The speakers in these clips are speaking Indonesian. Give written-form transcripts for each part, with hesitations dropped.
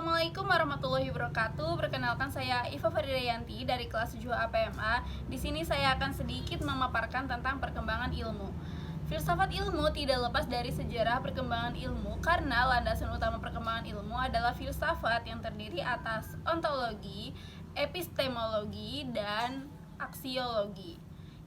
Assalamualaikum warahmatullahi wabarakatuh. Perkenalkan saya Iva Faridayanti dari kelas 7 APMA. Di sini saya akan sedikit memaparkan tentang perkembangan ilmu. Filsafat ilmu tidak lepas dari sejarah perkembangan ilmu karena landasan utama perkembangan ilmu adalah filsafat yang terdiri atas ontologi, epistemologi, dan aksiologi.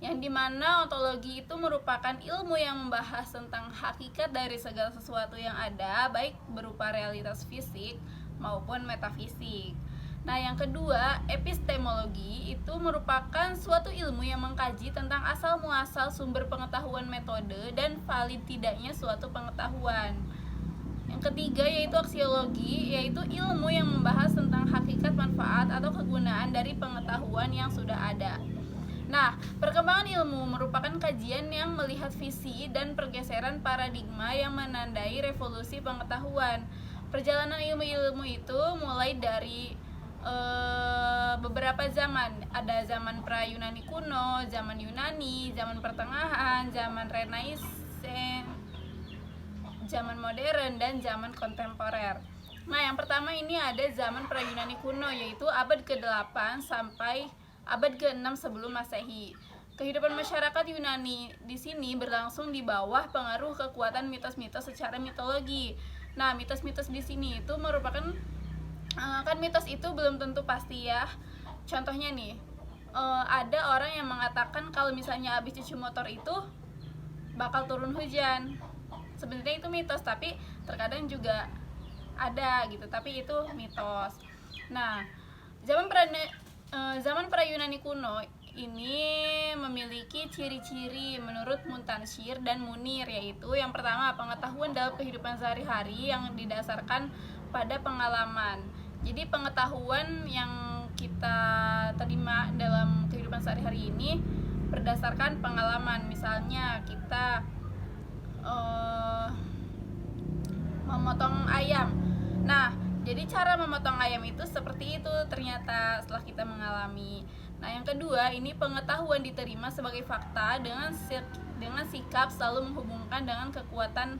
Yang dimana ontologi itu merupakan ilmu yang membahas tentang hakikat dari segala sesuatu yang ada, baik berupa realitas fisik maupun metafisik. Nah, yang kedua, epistemologi itu merupakan suatu ilmu yang mengkaji tentang asal muasal sumber pengetahuan, metode, dan valid tidaknya suatu pengetahuan. Yang ketiga yaitu aksiologi, yaitu ilmu yang membahas tentang hakikat, manfaat, atau kegunaan dari pengetahuan yang sudah ada. Nah, perkembangan ilmu merupakan kajian yang melihat visi dan pergeseran paradigma yang menandai revolusi pengetahuan. Perjalanan ilmu-ilmu itu mulai dari beberapa zaman. Ada zaman pra-Yunani kuno, zaman Yunani, zaman pertengahan, zaman Renaissance, zaman modern, dan zaman kontemporer. Nah, yang pertama ini ada zaman pra-Yunani kuno, yaitu abad ke-8 sampai abad ke-6 sebelum Masehi. Kehidupan masyarakat Yunani di sini berlangsung di bawah pengaruh kekuatan mitos-mitos secara mitologi. Nah, mitos-mitos di sini itu merupakan kan mitos itu belum tentu pasti ya. Contohnya nih, ada orang yang mengatakan kalau misalnya habis cuci motor itu bakal turun hujan. Sebenarnya itu mitos, tapi terkadang juga ada gitu, tapi itu mitos. Nah, zaman pra-Yunani kuno ini memiliki ciri-ciri menurut Muntansir dan Munir, yaitu yang pertama, pengetahuan dalam kehidupan sehari-hari yang didasarkan pada pengalaman. Jadi pengetahuan yang kita terima dalam kehidupan sehari-hari ini berdasarkan pengalaman. Misalnya kita memotong ayam. Nah, jadi cara memotong ayam itu seperti itu ternyata setelah kita mengalami. Nah, yang kedua, ini pengetahuan diterima sebagai fakta dengan sikap selalu menghubungkan dengan kekuatan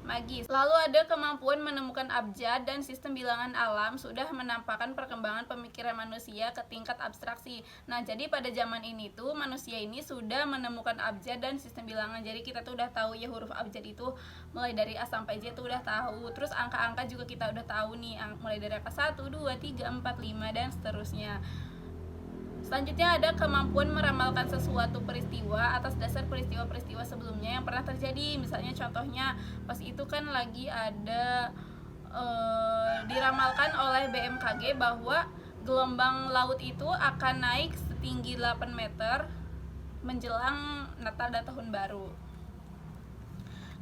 magis. Lalu ada kemampuan menemukan abjad dan sistem bilangan alam sudah menampakkan perkembangan pemikiran manusia ke tingkat abstraksi. Nah, jadi pada zaman ini tuh manusia ini sudah menemukan abjad dan sistem bilangan. Jadi kita tuh udah tahu ya huruf abjad itu mulai dari A sampai Z tuh udah tahu. Terus angka-angka juga kita udah tahu nih, mulai dari angka 1, 2, 3, 4, 5 dan seterusnya. Selanjutnya ada kemampuan meramalkan sesuatu peristiwa atas dasar peristiwa-peristiwa sebelumnya yang pernah terjadi. Misalnya contohnya pas itu kan lagi ada diramalkan oleh BMKG bahwa gelombang laut itu akan naik setinggi 8 meter menjelang Natal dan Tahun Baru.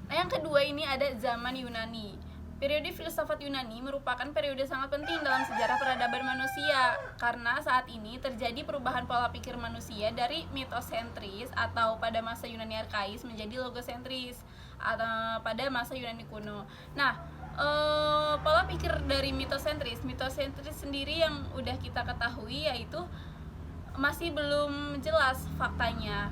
Nah, yang kedua ini ada zaman Yunani. Periode filsafat Yunani merupakan periode sangat penting dalam sejarah peradaban manusia karena saat ini terjadi perubahan pola pikir manusia dari mitosentris atau pada masa Yunani Arkais menjadi logosentris atau pada masa Yunani kuno. Nah, pola pikir dari mitosentris sendiri yang udah kita ketahui yaitu masih belum jelas faktanya.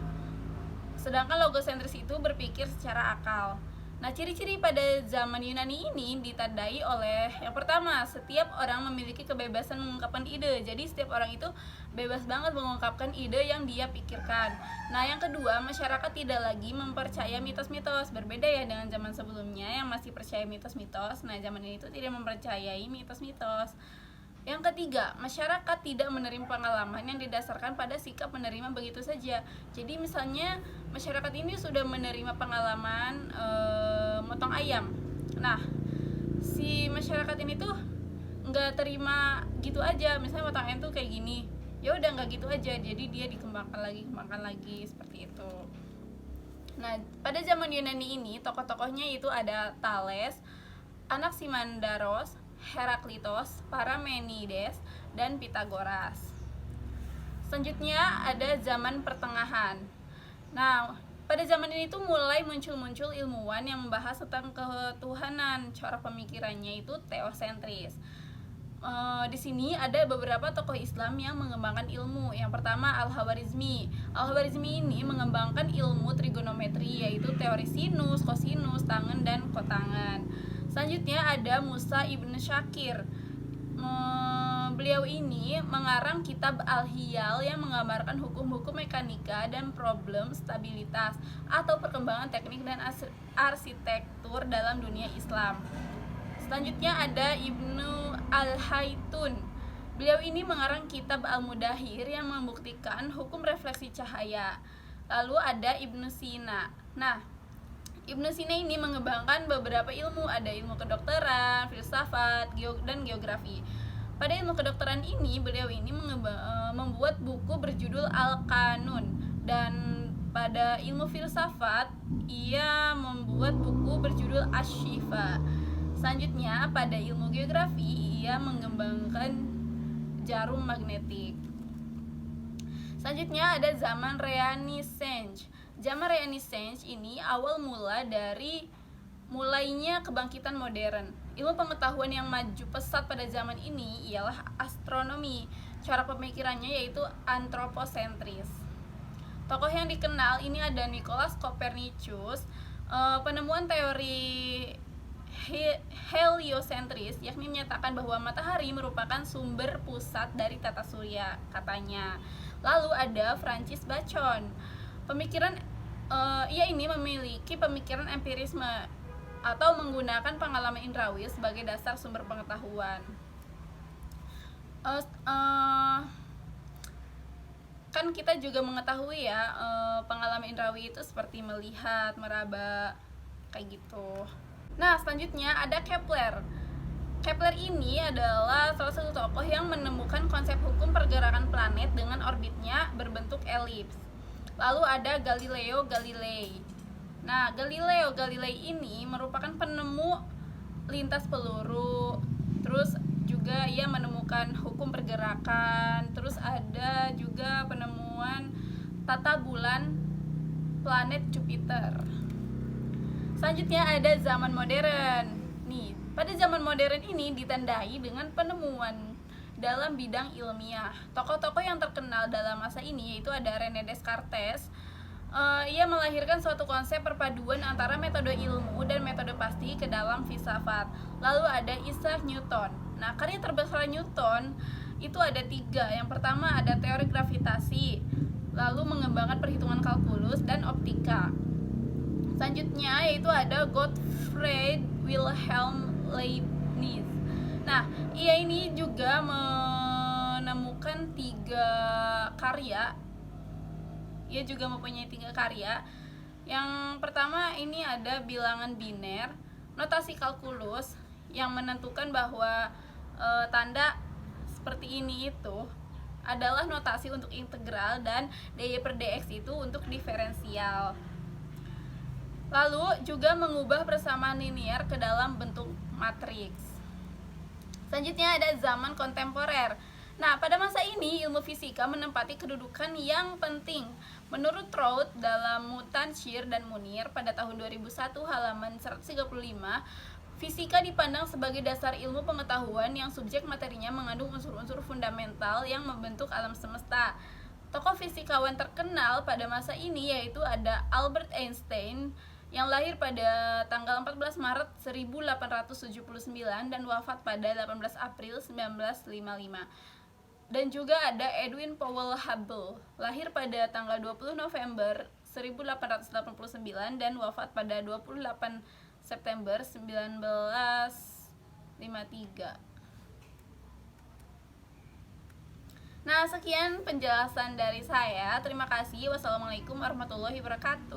Sedangkan logosentris itu berpikir secara akal. Nah, ciri-ciri pada zaman Yunani ini ditandai oleh yang pertama, setiap orang memiliki kebebasan mengungkapkan ide. Jadi setiap orang itu bebas banget mengungkapkan ide yang dia pikirkan. Nah, yang kedua, masyarakat tidak lagi mempercaya mitos-mitos. Berbeda ya dengan zaman sebelumnya yang masih percaya mitos-mitos. Nah, zaman ini tuh tidak mempercayai mitos-mitos. Yang ketiga, masyarakat tidak menerima pengalaman yang didasarkan pada sikap menerima begitu saja. Jadi misalnya masyarakat ini sudah menerima pengalaman motong ayam. Nah, si masyarakat ini tuh nggak terima gitu aja. Misalnya motong ayam tuh kayak gini, ya udah nggak gitu aja. Jadi dia dikembangkan lagi seperti itu. Nah, pada zaman Yunani ini tokoh-tokohnya itu ada Thales, Anaximandaros, Heraklitos, Parmenides, dan Pitagoras. Selanjutnya ada zaman pertengahan. Nah, pada zaman ini tuh mulai muncul ilmuwan yang membahas tentang ketuhanan. Cara pemikirannya itu teosentris. Di sini ada beberapa tokoh Islam yang mengembangkan ilmu. Yang pertama Al-Khwarizmi. Al-Khwarizmi ini mengembangkan ilmu trigonometri, yaitu teori sinus, kosinus, tangen, dan kotangen. Selanjutnya ada Musa ibn Syakir. beliau ini mengarang kitab Al-Hiyal yang menggambarkan hukum-hukum mekanika dan problem stabilitas atau perkembangan teknik dan arsitektur dalam dunia Islam. Selanjutnya ada Ibnu Al-Haytun. Beliau ini mengarang kitab Al-Mudahir yang membuktikan hukum refleksi cahaya. Lalu ada Ibnu Sina. Nah, Ibnu Sina ini mengembangkan beberapa ilmu, ada ilmu kedokteran, filsafat, dan geografi. Pada ilmu kedokteran ini, beliau ini membuat buku berjudul Al-Qanun, dan pada ilmu filsafat, ia membuat buku berjudul Asy-Syifa. Selanjutnya, pada ilmu geografi, ia mengembangkan jarum magnetik. Selanjutnya ada zaman Renaissance. Zaman Renaissance ini awal mula dari mulainya kebangkitan modern. Ilmu pengetahuan yang maju pesat pada zaman ini ialah astronomi. Cara pemikirannya yaitu antroposentris. Tokoh yang dikenal ini ada Nicolaus Copernicus, penemuan teori heliosentris, yakni menyatakan bahwa matahari merupakan sumber pusat dari tata surya, katanya. Lalu ada Francis Bacon. Ia ini memiliki pemikiran empirisme atau menggunakan pengalaman indrawi sebagai dasar sumber pengetahuan. Kan kita juga mengetahui ya, pengalaman indrawi itu seperti melihat, meraba, kayak gitu. Nah, selanjutnya ada Kepler. Kepler ini adalah salah satu tokoh yang menemukan konsep hukum pergerakan planet dengan orbitnya berbentuk elips. Lalu ada Galileo Galilei. Nah, Galileo Galilei ini merupakan penemu lintas peluru. Terus juga ia menemukan hukum pergerakan. Terus ada juga penemuan tata bulan planet Jupiter. Selanjutnya ada zaman modern. Nih, pada zaman modern ini ditandai dengan penemuan dalam bidang ilmiah. Tokoh-tokoh yang terkenal dalam masa ini yaitu ada René Descartes. Ia melahirkan suatu konsep perpaduan antara metode ilmu dan metode pasti ke dalam filsafat. Lalu ada Isaac Newton. Nah, karya terbesar Newton itu ada 3. Yang pertama ada teori gravitasi, lalu mengembangkan perhitungan kalkulus dan optika. Selanjutnya yaitu ada Gottfried Wilhelm Leibniz. Nah, ia ini juga menemukan 3 karya. Ia juga mempunyai 3 karya. Yang pertama ini ada bilangan biner, notasi kalkulus yang menentukan bahwa tanda seperti ini itu adalah notasi untuk integral dan dy per dx itu untuk diferensial. Lalu juga mengubah persamaan linier ke dalam bentuk matriks. Selanjutnya ada zaman kontemporer. Nah, pada masa ini ilmu fisika menempati kedudukan yang penting. Menurut Roth dalam Mutan, Shir, dan Munir pada tahun 2001 halaman 135, fisika dipandang sebagai dasar ilmu pengetahuan yang subjek materinya mengandung unsur-unsur fundamental yang membentuk alam semesta. Tokoh fisikawan terkenal pada masa ini yaitu ada Albert Einstein yang lahir pada tanggal 14 Maret 1879 dan wafat pada 18 April 1955. Dan juga ada Edwin Powell Hubble, lahir pada tanggal 20 November 1889 dan wafat pada 28 September 1953. Nah, sekian penjelasan dari saya. Terima kasih. Wassalamualaikum warahmatullahi wabarakatuh.